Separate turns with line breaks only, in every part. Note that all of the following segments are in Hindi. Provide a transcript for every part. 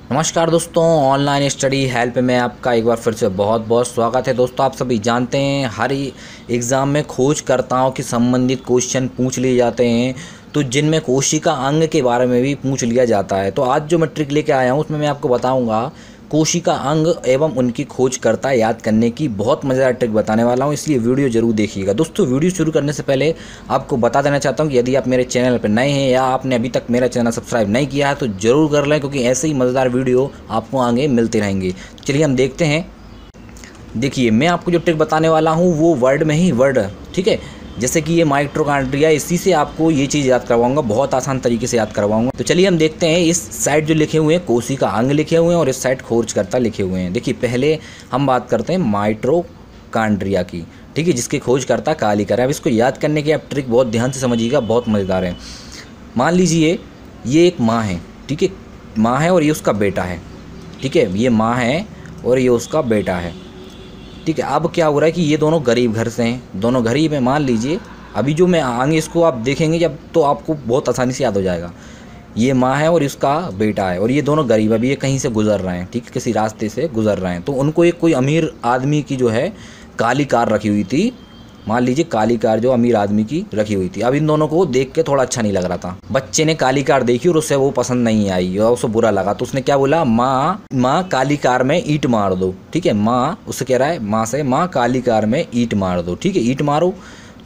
नमस्कार दोस्तों, ऑनलाइन स्टडी हेल्प में आपका एक बार फिर से बहुत बहुत स्वागत है। दोस्तों, आप सभी जानते हैं हर एग्ज़ाम में खोजकर्ताओं के संबंधित क्वेश्चन पूछ लिए जाते हैं, तो जिनमें कोशिका अंग के बारे में भी पूछ लिया जाता है। तो आज जो मैं ट्रिक लेके आया हूँ उसमें मैं आपको बताऊँगा कोशिका अंग एवं उनकी खोजकर्ता याद करने की बहुत मज़ेदार ट्रिक बताने वाला हूँ, इसलिए वीडियो जरूर देखिएगा। दोस्तों, वीडियो शुरू करने से पहले आपको बता देना चाहता हूँ कि यदि आप मेरे चैनल पर नए हैं या आपने अभी तक मेरा चैनल सब्सक्राइब नहीं किया है तो ज़रूर कर लें, क्योंकि ऐसे ही मज़ेदार वीडियो आपको आगे मिलते रहेंगे। चलिए हम देखते हैं। देखिए, मैं आपको जो ट्रिक बताने वाला हूँ वो वर्ड में ही वर्ड, ठीक है। जैसे कि ये माइटोकॉन्ड्रिया, इसी से आपको ये चीज़ याद करवाऊंगा, बहुत आसान तरीके से याद करवाऊंगा। तो चलिए हम देखते हैं। इस साइड जो लिखे हुए हैं कोशिका अंग लिखे हुए हैं और इस साइड खोजकर्ता लिखे हुए हैं। देखिए, पहले हम बात करते हैं माइटोकॉन्ड्रिया की, ठीक है, जिसके खोजकर्ता कालिकर है। अब इसको याद करने की आप ट्रिक बहुत ध्यान से समझिएगा, बहुत मज़ेदार है। मान लीजिए ये एक माँ है, ठीक है, माँ है और ये उसका बेटा है, ठीक है, ये माँ है और ये उसका बेटा है, ठीक है। अब क्या हो रहा है कि ये दोनों गरीब घर से हैं, दोनों गरीब हैं। मान लीजिए अभी जो मैं आगे इसको आप देखेंगे जब, तो आपको बहुत आसानी से याद हो जाएगा। ये माँ है और इसका बेटा है और ये दोनों गरीब, अभी ये कहीं से गुजर रहे हैं, ठीक है, किसी रास्ते से गुजर रहे हैं। तो उनको एक कोई अमीर आदमी की जो है काली कार रखी हुई थी, मान लीजिए काली कार जो अमीर आदमी की रखी हुई थी। अब इन दोनों को देख के थोड़ा अच्छा नहीं लग रहा था। बच्चे ने काली कार देखी और उससे वो पसंद नहीं आई और उसे बुरा लगा, तो उसने क्या बोला, माँ काली कार में ईंट मार दो, ठीक है। माँ उससे कह रहा है, माँ से, माँ काली कार में ईंट मार दो, ठीक है, ईंट मारो।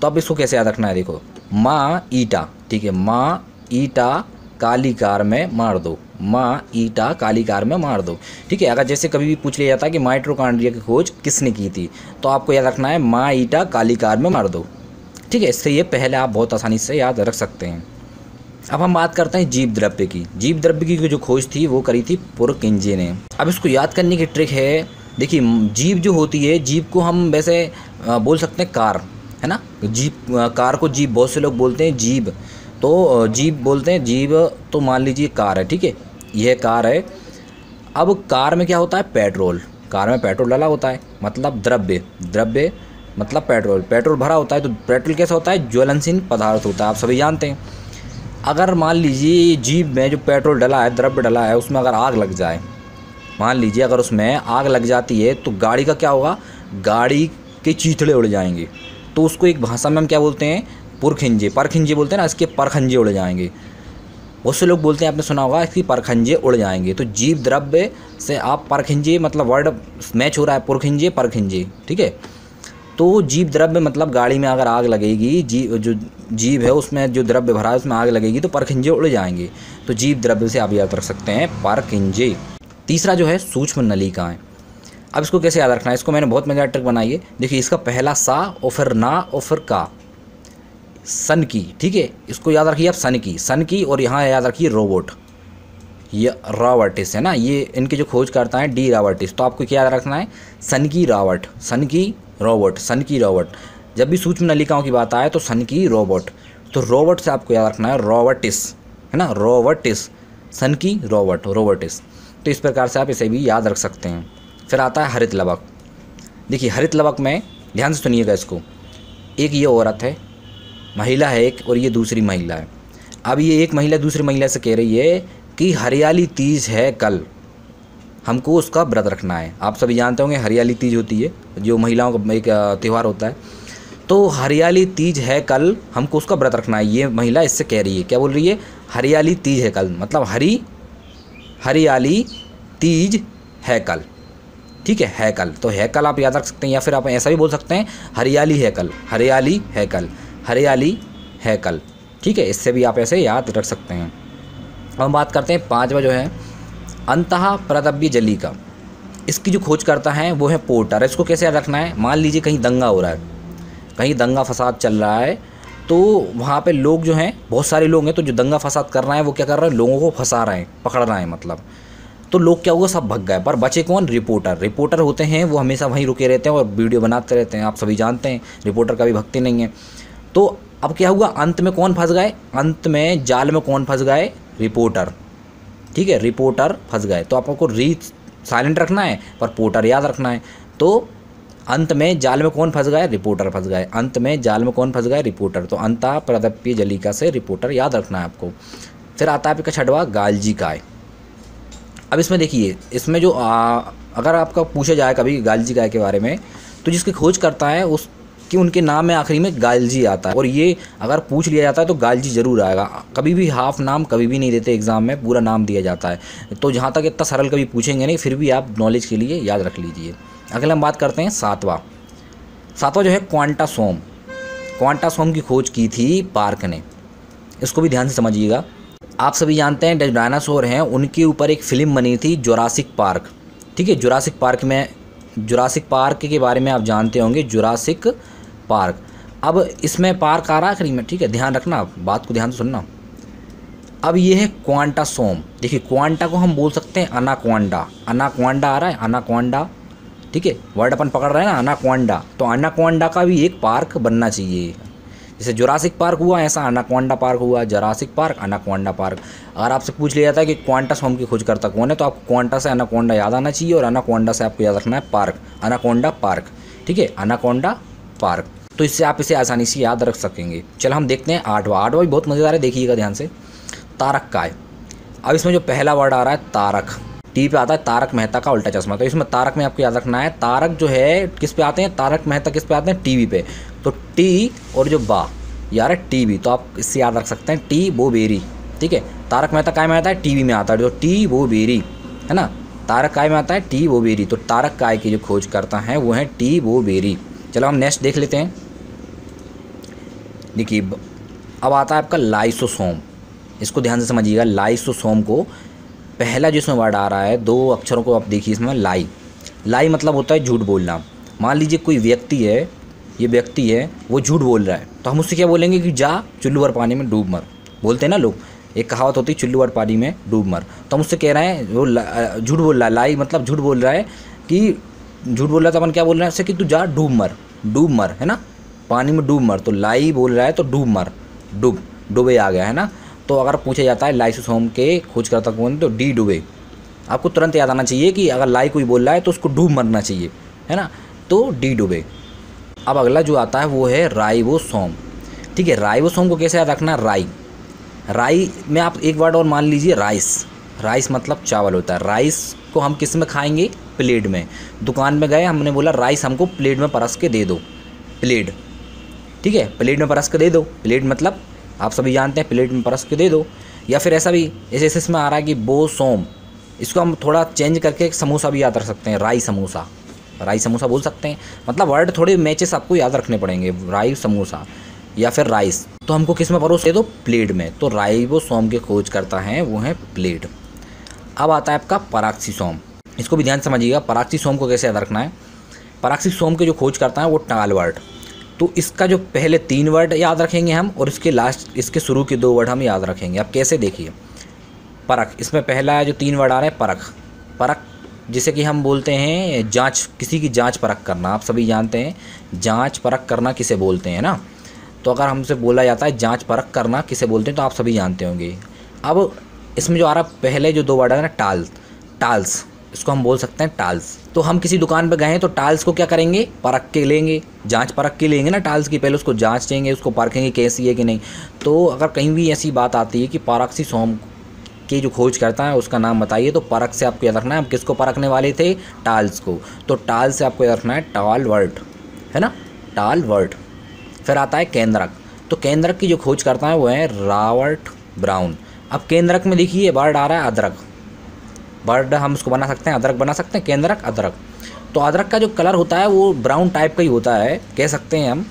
तो अब इसको कैसे याद रखना है, देखो, माँ ईटा, ठीक है, माँ ईटा काली कार में मार दो, माँ ईटा काली कार में मार दो, ठीक है। अगर जैसे कभी भी पूछ लिया जाता है कि माइटोकॉन्ड्रिया की खोज किसने की थी, तो आपको याद रखना है माँ ईटा काली कार में मार दो, ठीक है। इससे ये पहले आप बहुत आसानी से याद रख सकते हैं। अब हम बात करते हैं जीव द्रव्य की। जीव द्रव्य की जो खोज थी वो करी थी पुरकिंजे ने। अब इसको याद करने की ट्रिक है, देखिए, जीव जो होती है, जीव को हम वैसे बोल सकते हैं कार, है ना। जीव, कार को जीव बहुत से लोग बोलते हैं जीव, तो जीव बोलते हैं जीव। तो मान लीजिए कार है, ठीक है, यह कार है। अब कार में क्या होता है, पेट्रोल, कार में पेट्रोल डाला होता है, मतलब द्रव्य, द्रव्य मतलब पेट्रोल, पेट्रोल भरा होता है। तो पेट्रोल कैसा होता है, ज्वलनशील पदार्थ होता है, आप सभी जानते हैं। अगर मान लीजिए जीव में जो पेट्रोल डला है, द्रव्य डला है, उसमें अगर आग लग जाए, मान लीजिए अगर उसमें आग लग जाती है तो गाड़ी का क्या होगा, गाड़ी के चीथड़े उड़ जाएंगे। तो उसको एक भाषा में हम क्या बोलते हैं, पुरखिंजे, परखिंजे बोलते हैं ना, इसके परखंजे उड़ जाएंगे। बहुत से लोग बोलते हैं, आपने सुना होगा, इसकी परखंजे उड़ जाएंगे। तो जीव द्रव्य से आप परखिंजे, मतलब वर्ड मैच हो रहा है, पुरखिंजे परखिंजे, ठीक है। तो जीव द्रव्य मतलब गाड़ी में अगर आग लगेगी, जो जीव है उसमें जो द्रव्य भरा है उसमें आग लगेगी तो परखिंजे उड़ जाएंगे। तो जीव द्रव्य से आप याद रख सकते हैं परखिंजे। तीसरा जो है सूक्ष्म नलिकाएं। अब इसको कैसे याद रखना है, इसको मैंने बहुत मजेदार ट्रिक बनाई है। देखिए, इसका पहला सा और फिर ना और फिर का, सन की, ठीक है, इसको याद रखिए आप, सन की, सन की। और यहाँ याद रखिए रोबोट, ये रावर्टिस है ना, ये इनके जो खोज करता है डी रावर्टिस। तो आपको क्या याद रखना है, सन की रावट, सन की रोबोट, सन की रोबोट। जब भी सूक्ष्म नलिकाओं की बात आए तो सन की रोबोट, तो रोबोट से आपको याद रखना है रोबोटिस, है ना, रोबोटिस, सन की रोबोट, रोबोटिस। तो इस प्रकार से आप इसे भी याद रख सकते हैं। फिर आता है हरित लवक। देखिए, हरित लवक में ध्यान से सुनिएगा इसको, एक ये औरत है, महिला है एक, और ये दूसरी महिला है। अब ये एक महिला दूसरी महिला से कह रही है कि हरियाली तीज है कल, हमको उसका व्रत रखना है। आप सभी जानते होंगे हरियाली तीज होती है, जो महिलाओं का एक त्यौहार होता है। तो हरियाली तीज है कल, हमको उसका व्रत रखना है। ये महिला इससे कह रही है, क्या बोल रही है, हरियाली तीज है कल, मतलब हरियाली तीज है कल, ठीक है कल। तो है कल आप याद रख सकते हैं, या फिर आप ऐसा भी बोल सकते हैं हरियाली है कल, हरियाली है कल, हरियाली है कल, ठीक है। इससे भी आप ऐसे याद रख सकते हैं। अब हम बात करते हैं पांचवा जो है अंतः प्रदव्य जलिका। इसकी जो खोज करता है वो है पोर्टर। इसको कैसे याद रखना है, मान लीजिए कहीं दंगा हो रहा है, कहीं दंगा फसाद चल रहा है, तो वहाँ पे लोग जो हैं, बहुत सारे लोग हैं, तो जो दंगा फसाद कर रहे हैं वो क्या कर रहे हैं, लोगों को फंसा रहे हैं, पकड़ रहे हैं मतलब। तो लोग क्या हुआ, सब भग गए, पर बचे कौन, रिपोर्टर। रिपोर्टर होते हैं वो हमेशा वहीं रुके रहते हैं और वीडियो बनाते रहते हैं, आप सभी जानते हैं रिपोर्टर कभी भगते नहीं हैं। तो अब क्या हुआ, अंत में कौन फंस गए, अंत में जाल में कौन फंस गए, रिपोर्टर, ठीक है, रिपोर्टर फंस गए। तो आपको साइलेंट रखना है पर पोर्टर याद रखना है। तो अंत में जाल में कौन फंस गए, रिपोर्टर फंस गए, अंत में जाल में कौन फंस गए, रिपोर्टर। तो अंतः प्रदव्य जलिका से रिपोर्टर याद रखना है आपको। फिर आता है आपका छठवा गालजी काय। अब इसमें देखिए, इसमें जो अगर आपका पूछा जाए कभी गालजी गाय के बारे में, तो जिसकी खोज करता है उसकी उनके नाम में आखिरी में गालजी आता है। और ये अगर पूछ लिया जाता है तो गालजी ज़रूर आएगा। कभी भी हाफ नाम कभी भी नहीं देते एग्ज़ाम में, पूरा नाम दिया जाता है। तो जहाँ तक इतना सरल कभी पूछेंगे नहीं, फिर भी आप नॉलेज के लिए याद रख लीजिए। अगला हम बात करते हैं सातवां जो है क्वांटासोम। क्वांटासोम की खोज की थी पार्क ने। इसको भी ध्यान से समझिएगा। आप सभी जानते हैं जो डायनासोर हैं उनके ऊपर एक फ़िल्म बनी थी जुरासिक पार्क। ठीक है, जुरासिक पार्क के बारे में आप जानते होंगे, जुरासिक पार्क। अब इसमें पार्क आ रहा है आखिरी में, ठीक है, ध्यान रखना, बात को ध्यान से सुनना। अब ये है क्वांटासोम। देखिए, क्वांटा को हम बोल सकते हैं अनाकोंडा। अनाकोंडा आ रहा है, अनाकोंडा, ठीक है, वर्ड अपन पकड़ रहे हैं ना, अनाकोंडा। तो अनाकोंडा का भी एक पार्क बनना चाहिए। जैसे जुरासिक पार्क हुआ, ऐसा अनाकोंडा पार्क हुआ। Jurassic park, anaconda park. अगर आपसे पूछ लिया जाता है कि क्वांटासोम की खोज करता कौन है, तो आपको क्वांटा से अनाकोंडा याद आना चाहिए, और अनाकोंडा से आपको याद रखना है पार्क, अनाकोंडा पार्क। ठीक है, अनाकोंडा पार्क। तो इससे आप इसे आसानी से याद रख सकेंगे। चलो हम देखते हैं आठवां भी बहुत मज़ेदार है, देखिएगा ध्यान से। तारक काय। अब इसमें जो पहला वर्ड आ रहा है तारक, टी पे आता है तारक मेहता का उल्टा चश्मा। तो इसमें तारक में आपको याद रखना है, तारक जो है किस पे आते हैं, तारक मेहता किस पे आते हैं, टीवी पे। तो टी और जो बा यार है टीवी, तो आप इससे याद रख सकते हैं टी वो बेरी। ठीक है, तारक मेहता काय में आता है, टीवी में आता है, तो टी वो बेरी है ना। तारक काय में आता है टी वो बेरी। तो तारक काय की जो खोज करता है वो है टी वो बेरी। चलो हम नेक्स्ट देख लेते हैं। देखिए, अब आता है आपका लाइसोसोम। इसको ध्यान से समझिएगा। लाइसोसोम को पहला जिसमें वर्ड आ रहा है, 2 अक्षरों को आप देखिए इसमें, लाई मतलब होता है झूठ बोलना। मान लीजिए कोई व्यक्ति है, ये व्यक्ति है, वो झूठ बोल रहा है, तो हम उससे क्या बोलेंगे कि जा चुल्लू भर पानी में डूब मर। बोलते हैं ना लोग, एक कहावत होती है चुल्लू भर पानी में डूब मर। तो हम उससे कह रहे हैं वो झूठ बोल रहा है, लाई मतलब झूठ बोल रहा है, कि झूठ बोल रहा है तो अपन क्या बोल रहे हैं उससे कि तू जा डूब मर, है ना, पानी में डूब मर। तो लाई बोल रहा है तो डूब मर, डूबे आ गया, है ना। तो अगर पूछा जाता है लाइसोसोम के खोजकर्ता कौन, तो डी डुबे। आपको तुरंत याद आना चाहिए कि अगर लाई कोई बोल रहा है तो उसको डूब मरना चाहिए, है ना, तो डी डुबे। अब अगला जो आता है वो है राइबोसोम। ठीक है, राइबोसोम को कैसे याद रखना, राई में आप एक वर्ड और मान लीजिए, राइस मतलब चावल होता है। राइस को हम किस में खाएंगे, प्लेट में। दुकान में गए, हमने बोला राइस हमको प्लेट में परस के दे दो, प्लेट, ठीक है, प्लेट में परस के दे दो। प्लेट मतलब आप सभी जानते हैं, प्लेट में परस के दे दो। या फिर ऐसा भी, जैसे इसमें आ रहा है कि बोसोम, इसको हम थोड़ा चेंज करके समोसा भी याद रख सकते हैं, राई समोसा बोल सकते हैं। मतलब वर्ड थोड़े मैचेस आपको याद रखने पड़ेंगे, राई समोसा या फिर राइस। तो हमको किस में परोस दे दो, प्लेट में। तो राइबोसोम के खोज करता है वो है प्लेट। अब आता है आपका पराक्सीसोम। इसको भी ध्यान समझिएगा, पराक्सीसोम को कैसे याद रखना है। पराक्सीसोम के जो खोज करता है वो टालवर्ड। तो इसका जो पहले 3 वर्ड याद रखेंगे हम, और इसके शुरू के 2 वर्ड हम याद रखेंगे। अब कैसे, देखिए, परख, इसमें पहला जो 3 वर्ड आ रहे हैं परख, जिसे कि हम बोलते हैं जांच, किसी की जांच परख करना। आप सभी जानते हैं जांच परख करना किसे बोलते हैं ना। तो अगर हमसे बोला जाता है जांच परख करना किसे बोलते हैं, तो आप सभी जानते होंगे। अब इसमें जो आ रहा पहले जो 2 वर्ड है ना, टाल्स, इसको हम बोल सकते हैं टाल्स। तो हम किसी दुकान पे गए हैं तो टाल्स को क्या करेंगे, परख के लेंगे, जांच परख के लेंगे ना टाल्स की। पहले उसको जांचेंगे, उसको परखेंगे कैसी है कि नहीं। तो अगर कहीं भी ऐसी बात आती है कि पराक्सीसोम की जो खोज करता है उसका नाम बताइए, तो परख से आपको याद रखना है हम किसको परखने वाले थे, टाल्स को। तो टाल से आपको याद रखना है टालवर्ड, है ना, टालवर्ड। फिर आता है केंद्रक। तो केंद्रक की जो खोज करता है वो है रॉबर्ट ब्राउन। अब केंद्रक में देखिए वर्ड आ रहा है अदरक, वर्ड हम उसको बना सकते हैं, अदरक बना सकते हैं, केंद्रक अदरक। तो अदरक का जो कलर होता है वो ब्राउन टाइप का ही होता है, कह सकते हैं हम।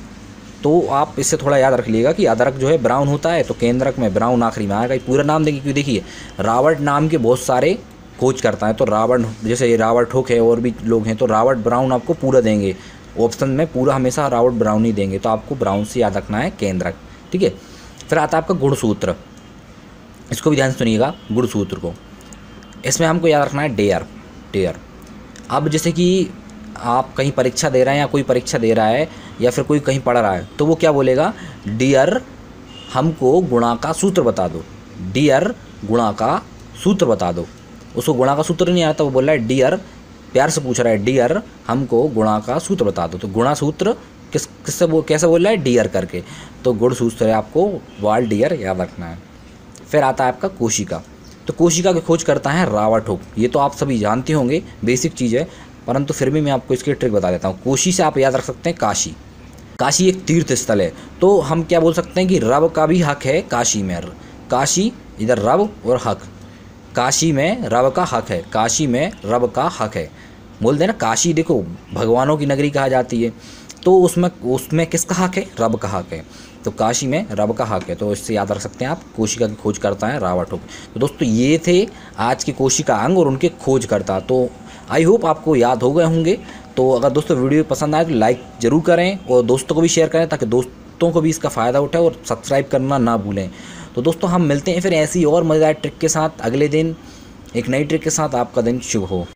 तो आप इससे थोड़ा याद रख लीजिएगा कि अदरक जो है ब्राउन होता है, तो केंद्रक में ब्राउन आखिरी में आएगा। पूरा नाम देखिए, क्यों, देखिए रॉबर्ट नाम के बहुत सारे खोज करता है। तो रॉबर्ट, जैसे रॉबर्ट हुक है और भी लोग हैं, तो रॉबर्ट ब्राउन आपको पूरा देंगे ऑप्शन में, पूरा हमेशा रॉबर्ट ब्राउन ही देंगे। तो आपको ब्राउन से याद रखना है केंद्रक, ठीक है। फिर आता है आपका गुणसूत्र। इसको भी ध्यान से सुनिएगा, गुणसूत्र को इसमें हमको याद रखना है डेयर। अब जैसे कि आप कहीं परीक्षा दे रहे हैं या कोई परीक्षा दे रहा है या फिर कोई कहीं पढ़ रहा है, तो वो क्या बोलेगा, डियर हमको गुणा का सूत्र बता दो, डियर गुणा का सूत्र बता दो। उसको गुणा का सूत्र नहीं आता, वो बोल रहा है डियर, प्यार से पूछ रहा है डियर हमको गुणा का सूत्र बता दो। तो गुणा सूत्र किससे कैसे बोल रहा है, डियर करके। तो गुण सूत्र है, आपको वाल डियर याद रखना है। फिर आता है आपका कोशिका। तो कोशिका की खोज करता है रावटहुक। ये तो आप सभी जानते होंगे, बेसिक चीज़ है, परंतु फिर भी मैं आपको इसकी ट्रिक बता देता हूँ। कोशी से आप याद रख सकते हैं काशी। काशी एक तीर्थ स्थल है, तो हम क्या बोल सकते हैं कि रब का भी हक है काशी में। काशी इधर रब और हक, काशी में रब का हक है, काशी में रब का हक है। बोल देना काशी देखो भगवानों की नगरी कहा जाती है, तो उसमें किसका हक है? रब का हक है। तो काशी में रब का हक है, तो इससे याद रख सकते हैं आप, कोशिका की खोज करता है रावटहुक। तो दोस्तों ये थे आज के कोशिका अंग और उनके खोज करता। तो आई होप आपको याद हो गए होंगे। तो अगर दोस्तों वीडियो पसंद आए तो लाइक ज़रूर करें और दोस्तों को भी शेयर करें, ताकि दोस्तों को भी इसका फ़ायदा उठाए, और सब्सक्राइब करना ना भूलें। तो दोस्तों हम मिलते हैं फिर ऐसी और मज़ेदार ट्रिक के साथ अगले दिन, एक नई ट्रिक के साथ। आपका दिन शुभ हो।